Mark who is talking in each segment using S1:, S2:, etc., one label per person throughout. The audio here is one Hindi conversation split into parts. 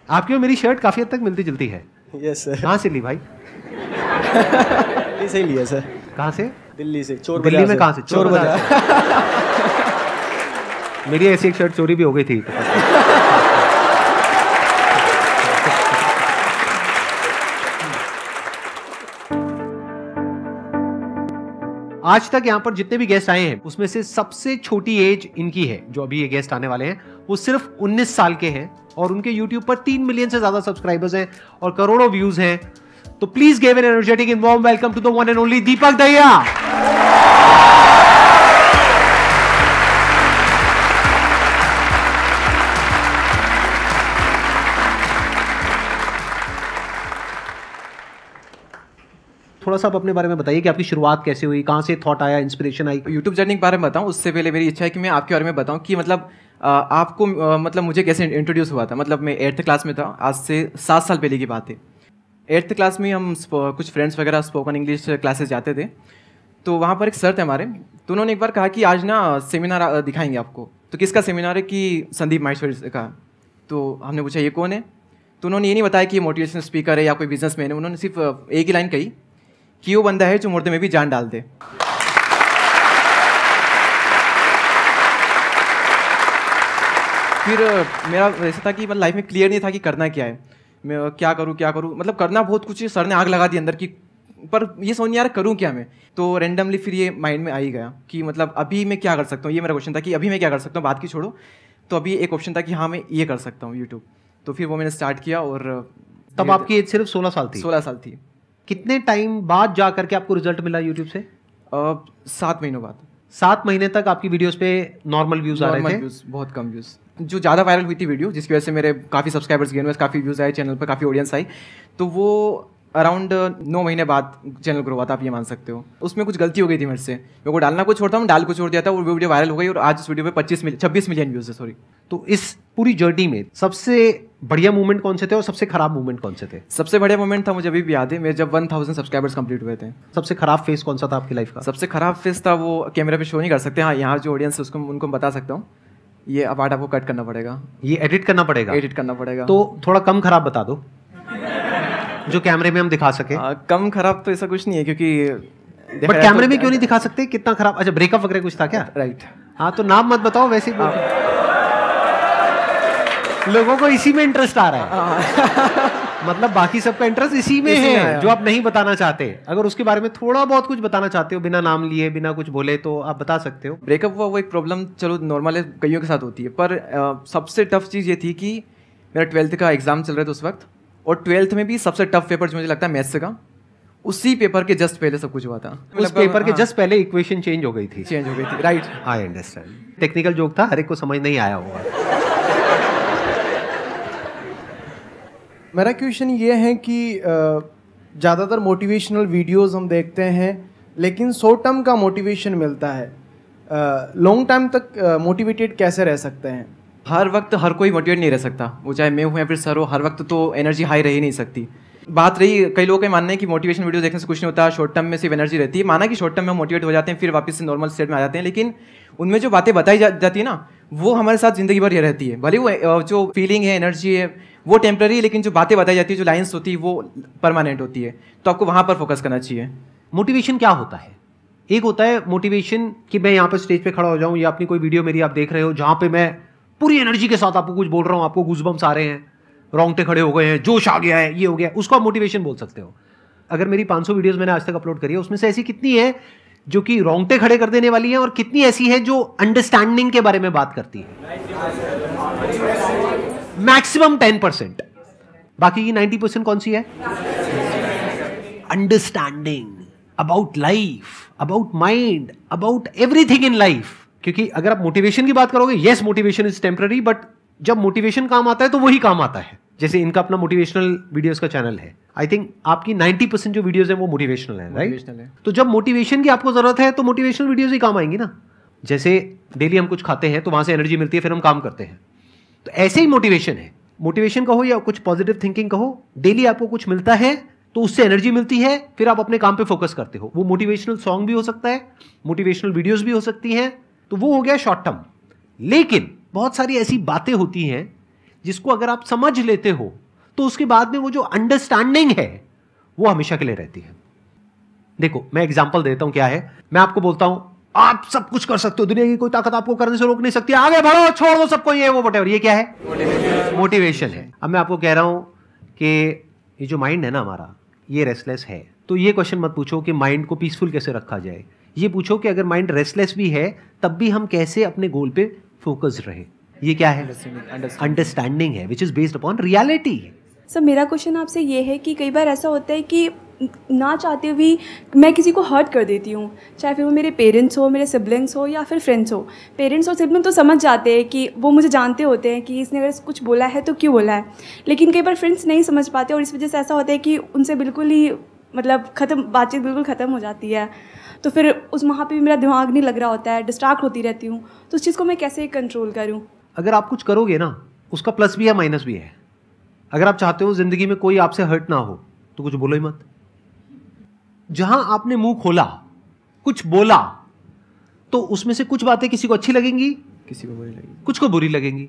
S1: आपकी और मेरी शर्ट काफी हद तक मिलती जुलती है।
S2: Yes sir.
S1: कहाँ से ली भाई?
S2: दिल्ली से ही लिया सर।
S1: कहाँ से?
S2: दिल्ली से। चोर
S1: दिल्ली में कहाँ से?
S2: चोर बाजार।
S1: मेरी ऐसी एक शर्ट चोरी भी हो गई थी। आज तक यहाँ पर जितने भी गेस्ट आए हैं उसमें से सबसे छोटी एज इनकी है, जो अभी ये गेस्ट आने वाले हैं वो सिर्फ 19 साल के हैं और उनके YouTube पर 3 मिलियन से ज्यादा सब्सक्राइबर्स हैं और करोड़ों व्यूज हैं। तो please give an energetic and warm welcome to the one and only Deepak Dahiya. थोड़ा सा आप अपने बारे में बताइए कि आपकी शुरुआत कैसे हुई, कहाँ से थॉट आया, इंस्पिरेशन आई?
S3: यूट्यूब जर्नी के बारे में बताऊं उससे पहले मेरी इच्छा है कि मैं आपके बारे में बताऊं कि मतलब आपको मतलब मुझे कैसे इंट्रोड्यूस हुआ था। मतलब मैं 8th क्लास में था, आज से 7 साल पहले की बात है। 8th क्लास में हम कुछ फ्रेंड्स वगैरह स्पोकन इंग्लिश क्लासेस जाते थे, तो वहाँ पर एक सर थे हमारे, तो उन्होंने एक बार कहा कि आज ना सेमिनार दिखाएंगे आपको। तो किसका सेमिनार है? कि संदीप माहेश्वरी का। तो हमने पूछा ये कौन है? तो उन्होंने ये नहीं बताया कि मोटिवेशनल स्पीकर है या कोई बिजनेसमैन है, उन्होंने सिर्फ एक ही लाइन कही कि वो बंदा है जो मुर्दे में भी जान डाल दे। फिर मेरा ऐसा था कि मतलब लाइफ में क्लियर नहीं था कि करना क्या है, मैं क्या करूँ। मतलब करना बहुत कुछ है, सर ने आग लगा दी अंदर की, पर ये समझ नहीं आ रहा करूँ क्या मैं। तो रैंडमली फिर ये माइंड में आ ही गया कि मतलब अभी मैं क्या कर सकता हूँ। ये मेरा क्वेश्चन था कि अभी मैं क्या कर सकता हूँ, बात की छोड़ो। तो अभी एक ऑप्शन था कि हाँ मैं ये कर सकता हूँ यूट्यूब। तो फिर वो मैंने स्टार्ट किया। और
S1: तब आपकी एज सिर्फ 16 साल थी?
S3: 16 साल थी।
S1: कितने टाइम बाद जा करके आपको रिजल्ट मिला यूट्यूब से?
S3: 7 महीनों बाद।
S1: 7 महीने तक आपकी वीडियोस पे नॉर्मल व्यूज आ रहे थे?
S3: व्यूज, बहुत कम व्यूज। जो ज़्यादा वायरल हुई थी वीडियो, जिसकी वजह से मेरे काफ़ी सब्सक्राइबर्स गेन हुए, काफ़ी व्यूज़ आए चैनल पर, काफ़ी ऑडियंस आई, तो वो अराउंड 9 महीने बाद चैनल ग्रो हुआ था, आप ये मान सकते हो। उसमें कुछ गलती हो गई थी मेरे से, मेरे को डालना कुछ छोड़ता हूँ, डाल कुछ छोड़ दिया था, वो वीडियो वायरल हो गई और आज उस वीडियो पे 26 मिलियन व्यूज़ है। सॉरी।
S1: तो इस पूरी जर्नी में सबसे बढ़िया मूवमेंट कौन से थे और सबसे खराब मूवमेंट कौन से थे?
S3: सबसे बढ़िया मोमेंट था, मुझे अभी भी याद है, मेरे जब 1000 सब्सक्राइबर्स कंप्लीट हुए थे।
S1: सबसे खराब फेस कौन सा था आपकी लाइफ का?
S3: सबसे खराब फेस था वो कैमरा पे शो नहीं कर सकते। हाँ, यहाँ जो ऑडियंस है उसको उनको बता सकता हूँ, ये अब पार्ट आपको कट करना पड़ेगा,
S1: ये एडिट करना पड़ेगा?
S3: एडिट करना पड़ेगा।
S1: तो थोड़ा कम खराब बता दो जो कैमरे में हम दिखा सके।
S3: कम खराब तो ऐसा कुछ नहीं है, क्योंकि
S1: बट कैमरे में क्यों नहीं दिखा सकते कितना खराब? अच्छा, ब्रेकअप वगैरह कुछ था क्या?
S3: राइट।
S1: हाँ, तो नाम मत बताओ, वैसे लोगों को इसी में इंटरेस्ट आ रहा है। मतलब बाकी सबका इंटरेस्ट इसी में है जो आप नहीं बताना चाहते। अगर उसके बारे में थोड़ा बहुत कुछ बताना चाहते हो, बिना नाम लिए, बिना कुछ बोले, तो आप बता सकते हो।
S3: ब्रेकअप हुआ वो एक प्रॉब्लम, चलो नॉर्मल है, कईयों के साथ होती है, पर सबसे टफ चीज़ ये थी कि मेरा 12th का एग्जाम चल रहा था उस वक्त, और 12th में भी सबसे टफ पेपर जो मुझे लगता है मैथ्स का, उसी पेपर के जस्ट पहले सब कुछ हुआ था।
S1: उस पेपर के जस्ट पहले इक्वेशन चेंज हो गई थी।
S3: Right.
S1: I understand. Technical joke था, हर एक को समझ नहीं आया होगा।
S2: मेरा क्वेश्चन ये है कि ज़्यादातर मोटिवेशनल वीडियोस हम देखते हैं, लेकिन शॉर्ट टर्म का मोटिवेशन मिलता है, लॉन्ग टाइम तक मोटिवेटेड कैसे रह सकते हैं?
S3: हर वक्त हर कोई मोटिवेट नहीं रह सकता, वो चाहे मैं हूँ या फिर सर हो, हर वक्त तो एनर्जी हाई रह ही नहीं सकती। बात रही, कई लोगों का मानना है कि मोटिवेशन वीडियो देखने से कुछ नहीं होता, शॉर्ट टर्म में सिर्फ एनर्जी रहती है। माना कि शॉर्ट टर्म में हम मोटिवेट हो जाते हैं, फिर वापस से नॉर्मल स्टेट में आ जाते हैं, लेकिन उनमें जो बातें बताई जाती है ना, वो हमारे साथ जिंदगी भर ये रहती है। भले वो जो फीलिंग है, एनर्जी है, वो टेम्पररी है, लेकिन जो बातें बताई जाती है, जो लाइन्स होती है, वो परमानेंट होती है। तो आपको वहाँ पर फोकस करना चाहिए।
S1: मोटिवेशन क्या होता है? एक होता है मोटिवेशन कि मैं यहाँ पर स्टेज पे खड़ा हो जाऊँ, या अपनी कोई वीडियो मेरी आप देख रहे हो जहाँ पे मैं पूरी एनर्जी के साथ आपको कुछ बोल रहा हूँ, आपको गूज़बम्स आ रहे हैं, रोंगटे खड़े हो गए हैं, जोश आ गया है, ये हो गया, उसको आप मोटिवेशन बोल सकते हो। अगर मेरी 500 वीडियोस मैंने आज तक अपलोड करी है, उसमें से ऐसी कितनी है जो कि रोंगटे खड़े कर देने वाली है, और कितनी ऐसी है जो अंडरस्टैंडिंग के बारे में बात करती है? मैक्सिमम 10%। बाकी की 90% कौन सी है? Understanding about life, about mind, about everything in life. क्योंकि अगर आप मोटिवेशन की बात करोगे, yes motivation is temporary, but जब मोटिवेशन काम आता है तो वही काम आता है। जैसे इनका अपना मोटिवेशनल वीडियोस का चैनल है, आई थिंक आपकी 90% जो वीडियोस है वो मोटिवेशनल है, राइट? तो जब मोटिवेशन की आपको जरूरत है तो मोटिवेशनल वीडियोस ही काम आएंगी ना। जैसे डेली हम कुछ खाते हैं तो वहां से एनर्जी मिलती है, फिर हम काम करते हैं। तो ऐसे ही मोटिवेशन है, मोटिवेशन कहो या कुछ पॉजिटिव थिंकिंग कहो, डेली आपको कुछ मिलता है तो उससे एनर्जी मिलती है, फिर आप अपने काम पे फोकस करते हो। वो मोटिवेशनल सॉन्ग भी हो सकता है, मोटिवेशनल वीडियोस भी हो सकती हैं, तो वो हो गया शॉर्ट टर्म। लेकिन बहुत सारी ऐसी बातें होती हैं जिसको अगर आप समझ लेते हो तो उसके बाद में वो जो अंडरस्टैंडिंग है वो हमेशा के लिए रहती है। देखो मैं एग्जांपल देता हूं, क्या है, मैं आपको बोलता हूं आप सब कुछ कर सकते हो, दुनिया की कोई ताकत आपको करने से रोक नहीं सकती, आगे बढ़ो, छोड़ दो सबको, ये वो व्हाटएवर, ये क्या है, मोटिवेशन है। अब मैं आपको कह रहा हूं कि ये जो माइंड है ना हमारा, ये रेस्टलेस है, तो ये क्वेश्चन मत पूछो कि माइंड को पीसफुल कैसे रखा जाए, ये पूछो कि अगर माइंड रेस्टलेस भी है तब भी हम कैसे अपने गोल पे फोकस रहे। ये क्या है, अंडरस्टैंडिंग है, which is based upon reality.
S4: Sir मेरा क्वेश्चन आपसे ये है कि कई बार ऐसा होता है कि ना चाहते हुए मैं किसी को हर्ट कर देती हूँ, चाहे फिर वो मेरे पेरेंट्स हो, मेरे सिबलिंग्स हो या फिर फ्रेंड्स हो। पेरेंट्स और सिबलिंग तो समझ जाते हैं कि वो मुझे जानते होते हैं कि इसने अगर कुछ बोला है तो क्यों बोला है, लेकिन कई बार फ्रेंड्स नहीं समझ पाते और इस वजह से ऐसा होता है कि उनसे बिल्कुल ही मतलब बातचीत बिल्कुल ख़त्म हो जाती है। तो फिर उस वहाँ पर भी मेरा दिमाग नहीं लग रहा होता है, डिस्ट्रैक्ट होती रहती हूँ। तो उस चीज़ को मैं कैसे कंट्रोल करूँ?
S1: अगर आप कुछ करोगे ना, उसका प्लस भी है माइनस भी है। अगर आप चाहते हो जिंदगी में कोई आपसे हर्ट ना हो तो कुछ बोलो ही मत। जहां आपने मुंह खोला, कुछ बोला, तो उसमें से कुछ बातें किसी को अच्छी लगेंगी,
S3: किसी को बुरी लगेगी,
S1: कुछ को बुरी लगेंगी।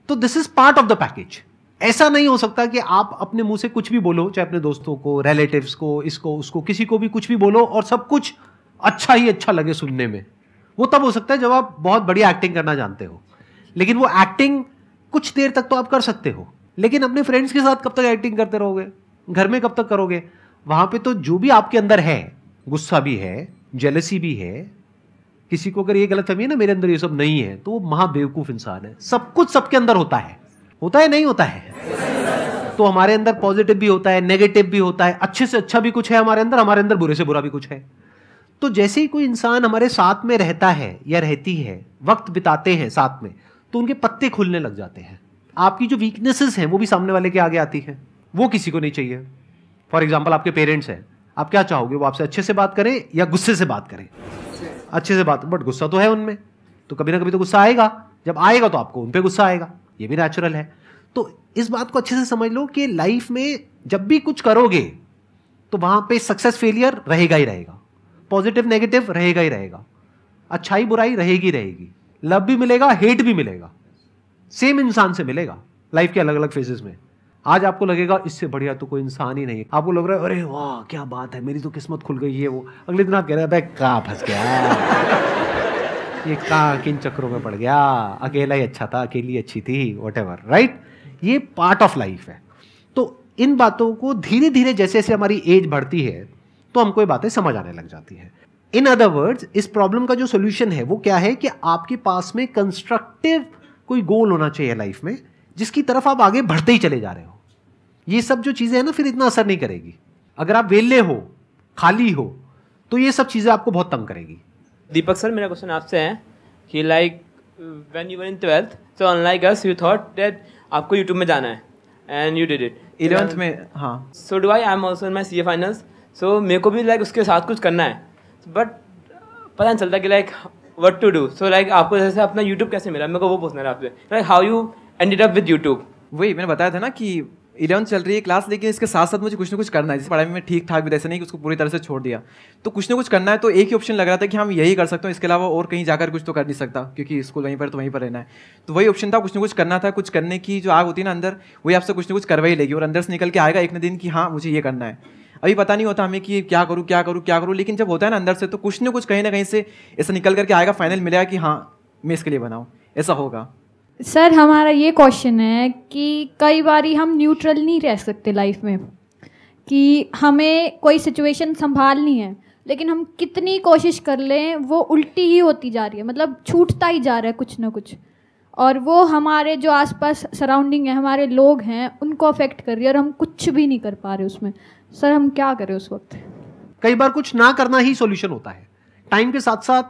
S1: तो this is part of the package. ऐसा नहीं हो सकता कि आप अपने मुंह से कुछ भी बोलो, चाहे अपने दोस्तों को, रिलेटिव्स को, इसको उसको, किसी को भी कुछ भी बोलो और सब कुछ अच्छा ही अच्छा लगे सुनने में। वो तब हो सकता है जब आप बहुत बढ़िया एक्टिंग करना जानते हो, लेकिन वो एक्टिंग कुछ देर तक तो आप कर सकते हो, लेकिन अपने फ्रेंड्स के साथ कब तक एक्टिंग करते रहोगे, घर में कब तक करोगे? वहां पे तो जो भी आपके अंदर है, गुस्सा भी है, जेलसी भी है, किसी को अगर ये गलतफहमी है ना मेरे अंदर ये सब नहीं है, तो वो महाबेवकूफ इंसान है। सब कुछ सबके अंदर होता है नहीं होता है। तो हमारे अंदर पॉजिटिव भी होता है, नेगेटिव भी होता है, अच्छे से अच्छा भी कुछ है हमारे अंदर बुरे से बुरा भी कुछ है। तो जैसे ही कोई इंसान हमारे साथ में रहता है या रहती है, वक्त बिताते हैं साथ में, तो उनके पत्ते खुलने लग जाते हैं। आपकी जो वीकनेसेस हैं वो भी सामने वाले के आगे आती है, वो किसी को नहीं चाहिए। फॉर एग्जाम्पल आपके पेरेंट्स हैं, आप क्या चाहोगे, वो आपसे अच्छे से बात करें या गुस्से से बात करें? अच्छे से बात, बट गुस्सा तो है उनमें, तो कभी ना कभी तो गुस्सा आएगा। जब आएगा तो आपको उन पे गुस्सा आएगा, ये भी नेचुरल है। तो इस बात को अच्छे से समझ लो कि लाइफ में जब भी कुछ करोगे तो वहां पे सक्सेस फेलियर रहेगा ही रहेगा, पॉजिटिव नेगेटिव रहेगा ही रहेगा, अच्छाई बुराई रहेगी, लव भी मिलेगा, हेट भी मिलेगा, सेम इंसान से मिलेगा लाइफ के अलग अलग फेजेस में। आज आपको लगेगा इससे बढ़िया तो कोई इंसान ही नहीं है, आपको लग रहा है अरे वाह क्या बात है, मेरी तो किस्मत खुल गई है। वो अगले दिन आप कह रहे हैं कहाँ फंस गया, ये कहाँ किन चक्रों में पड़ गया, अकेला ही अच्छा था, अकेली अच्छी थी, व्हाटएवर, राइट। ये पार्ट ऑफ लाइफ है। तो इन बातों को धीरे धीरे जैसे जैसे हमारी एज बढ़ती है तो हमको ये बातें समझ आने लग जाती है। इन अदर वर्ड्स, इस प्रॉब्लम का जो सोल्यूशन है वो क्या है कि आपके पास में कंस्ट्रक्टिव कोई गोल होना चाहिए लाइफ में, जिसकी तरफ आप आगे बढ़ते ही चले जा रहे हो। ये सब जो चीजें हैं ना, फिर इतना असर नहीं करेगी। अगर आप वेले हो, खाली हो, तो ये सब चीजें आपको बहुत तंग करेगी।
S5: दीपक सर, मेरा क्वेश्चन आपसे है कि like when you were in 12th, so unlike us you thought that आपको यूट्यूब में जाना है and you did it
S3: 11th में। हाँ,
S5: so do I am also in my CA finals. So मेरे को भी लाइक उसके साथ कुछ करना है, बट पता नहीं चलता कि like what to do. So like आपको जैसे अपना यूट्यूब कैसे मिला, मेरे को वो पूछना है आपसे, like how you ended up with YouTube.
S3: वही मैंने बताया था ना कि 11th चल रही है क्लास, लेकिन इसके साथ साथ मुझे कुछ ना कुछ करना है। जैसे पढ़ाई में ठीक ठाक भी, ऐसा नहीं कि उसको पूरी तरह से छोड़ दिया, तो कुछ ना कुछ करना है। तो एक ही ऑप्शन लग रहा था कि हम यही कर सकते हो, इसके अलावा और कहीं जाकर कुछ तो कर नहीं सकता, क्योंकि स्कूल वहीं पर तो वहीं पर रहना है। तो वही ऑप्शन था, कुछ ना कुछ करना था। कुछ करने की जो आग होती है ना अंदर, वही आपसे कुछ ना कुछ करवा ही लेगी और अंदर से निकल के आएगा एक न दिन कि हाँ मुझे ये करना है। अभी पता नहीं होता हमें कि क्या करूँ, लेकिन जब होता है ना अंदर से, तो कुछ ना कुछ कहीं ना कहीं से ऐसा निकल करके आएगा, फाइनल मिलेगा कि हाँ मैं इसके लिए बनाऊँ, ऐसा होगा।
S6: सर हमारा ये क्वेश्चन है कि कई बारी हम न्यूट्रल नहीं रह सकते लाइफ में, कि हमें कोई सिचुएशन संभालनी है, लेकिन हम कितनी कोशिश कर लें वो उल्टी ही होती जा रही है, मतलब छूटता ही जा रहा है कुछ ना कुछ, और वो हमारे जो आसपास सराउंडिंग है, हमारे लोग हैं, उनको अफेक्ट कर रही है और हम कुछ भी नहीं कर पा रहे उसमें। सर हम क्या करें उस वक्त?
S1: कई बार कुछ ना करना ही सॉल्यूशन होता है। टाइम के साथ साथ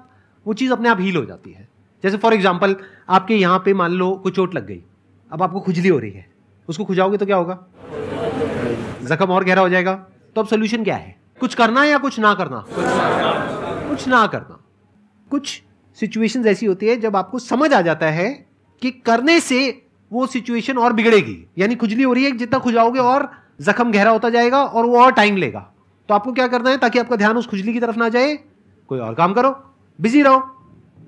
S1: वो चीज़ अपने आप हील हो जाती है। जैसे फॉर एग्जांपल आपके यहाँ पे मान लो कोई चोट लग गई, अब आपको खुजली हो रही है, उसको खुजाओगे तो क्या होगा, जख्म और गहरा हो जाएगा। तो अब सोल्यूशन क्या है, कुछ करना या कुछ ना करना? कुछ ना करना। कुछ सिचुएशंस ऐसी होती है जब आपको समझ आ जाता है कि करने से वो सिचुएशन और बिगड़ेगी, यानी खुजली हो रही है, जितना खुजाओगे और जख्म गहरा होता जाएगा और वो और टाइम लेगा। तो आपको क्या करना है, ताकि आपका ध्यान उस खुजली की तरफ ना जाए, कोई और काम करो, बिजी रहो।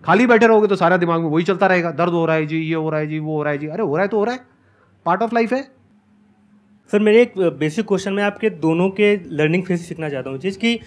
S1: खाली बैठे रहोगे तो सारा दिमाग में वही चलता रहेगा, दर्द हो रहा है जी, ये हो रहा है जी, वो हो रहा है जी। अरे हो रहा है तो हो रहा है, पार्ट ऑफ लाइफ है।
S7: सर मेरे एक बेसिक क्वेश्चन में आपके दोनों के लर्निंग फेज सीखना चाहता हूँ चीज़ कि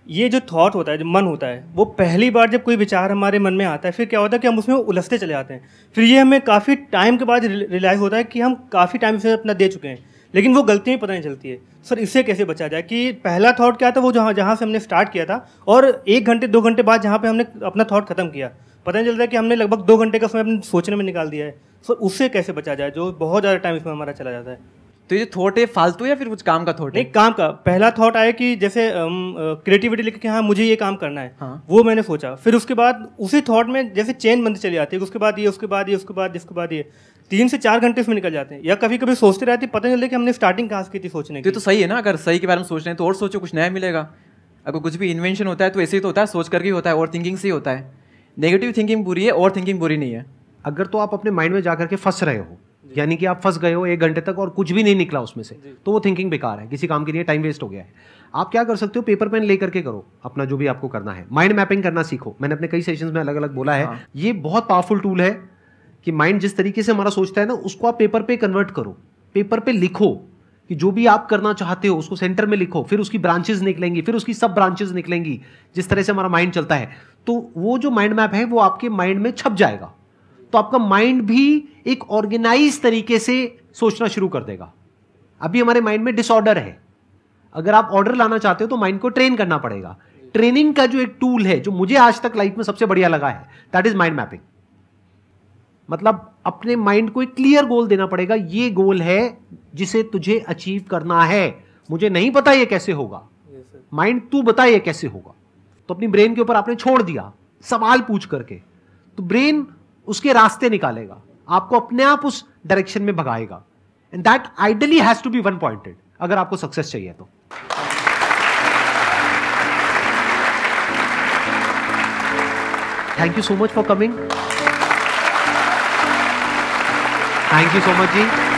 S7: ये जो थॉट होता है, जो मन होता है, वो पहली बार जब कोई विचार हमारे मन में आता है, फिर क्या होता है कि हम उसमें उलझते चले जाते हैं। फिर ये हमें काफ़ी टाइम के बाद रियलाइज़ होता है कि हम काफ़ी टाइम से अपना दे चुके हैं, लेकिन वो गलती में पता नहीं चलती है। सर इससे कैसे बचा जाए कि पहला थॉट क्या था, वो जहाँ से हमने स्टार्ट किया था, और 1 घंटे 2 घंटे बाद जहाँ पे हमने अपना थॉट खत्म किया, पता नहीं चलता है कि हमने लगभग 2 घंटे का समय अपने सोचने में निकाल दिया है। सर उससे कैसे बचा जाए, जो बहुत ज़्यादा टाइम इसमें हमारा चला जाता है।
S3: तो ये थॉट है फालतू या फिर कुछ काम का थॉट है?
S7: नहीं, काम का। पहला थॉट आया कि जैसे क्रिएटिविटी लेके कि हाँ मुझे ये काम करना है,
S3: हाँ।
S7: वो मैंने सोचा। फिर उसके बाद उसी थॉट में जैसे चेन बनती चली जाती है, उसके बाद ये, उसके बाद ये, उसके बाद इसके बाद ये, 3 से 4 घंटे इसमें निकल जाते हैं। या कभी कभी सोचते रहते पता नहीं चलता कि हमने स्टार्टिंग कहाँ से की थी सोचने की।
S3: तो सही है ना, अगर सही के बारे में सोच रहे हैं तो और सोचो, कुछ नया मिलेगा। अगर कुछ भी इन्वेंशन होता है तो ऐसे ही तो होता है, सोच करके ही होता है, और थिंकिंग से ही होता है। नेगेटिव थिंकिंग बुरी है और थिंकिंग बुरी नहीं है।
S1: अगर तो आप अपने माइंड में जाकर के फंस रहे हो, यानी कि आप फंस गए हो 1 घंटे तक और कुछ भी नहीं निकला उसमें से, तो वो थिंकिंग बेकार है, किसी काम के लिए टाइम वेस्ट हो गया है। आप क्या कर सकते हो, पेपर पेन लेकर के करो अपना जो भी आपको करना है। माइंड मैपिंग करना सीखो, मैंने अपने कई सेशंस में अलग अलग बोला है।
S3: हाँ।
S1: ये बहुत पावरफुल टूल है कि माइंड जिस तरीके से हमारा सोचता है ना, उसको आप पेपर पे कन्वर्ट करो, पेपर पे लिखो कि जो भी आप करना चाहते हो उसको सेंटर में लिखो, फिर उसकी ब्रांचेस निकलेंगी, फिर उसकी सब ब्रांचेस निकलेंगी। जिस तरह से हमारा माइंड चलता है, तो वो जो माइंड मैप है वो आपके माइंड में छप जाएगा, तो आपका माइंड भी एक ऑर्गेनाइज तरीके से सोचना शुरू कर देगा। अभी हमारे माइंड में डिसऑर्डर है, अगर आप ऑर्डर लाना चाहते हो तो माइंड को ट्रेन करना पड़ेगा। ट्रेनिंग का जो एक टूल है जो मुझे आज तक लाइफ में सबसे बढ़िया लगा है, दैट इज माइंड मैपिंग। मतलब अपने माइंड को एक क्लियर गोल देना पड़ेगा, ये गोल है जिसे तुझे अचीव करना है, मुझे नहीं पता ये कैसे होगा, माइंड तू बता ये कैसे होगा। तो अपनी ब्रेन के ऊपर आपने छोड़ दिया सवाल पूछ करके, तो ब्रेन उसके रास्ते निकालेगा, आपको अपने आप उस डायरेक्शन में भगाएगा। And that ideally has to be one pointed अगर आपको सक्सेस चाहिए तो। Thank you so much for coming. Thank you so much ji.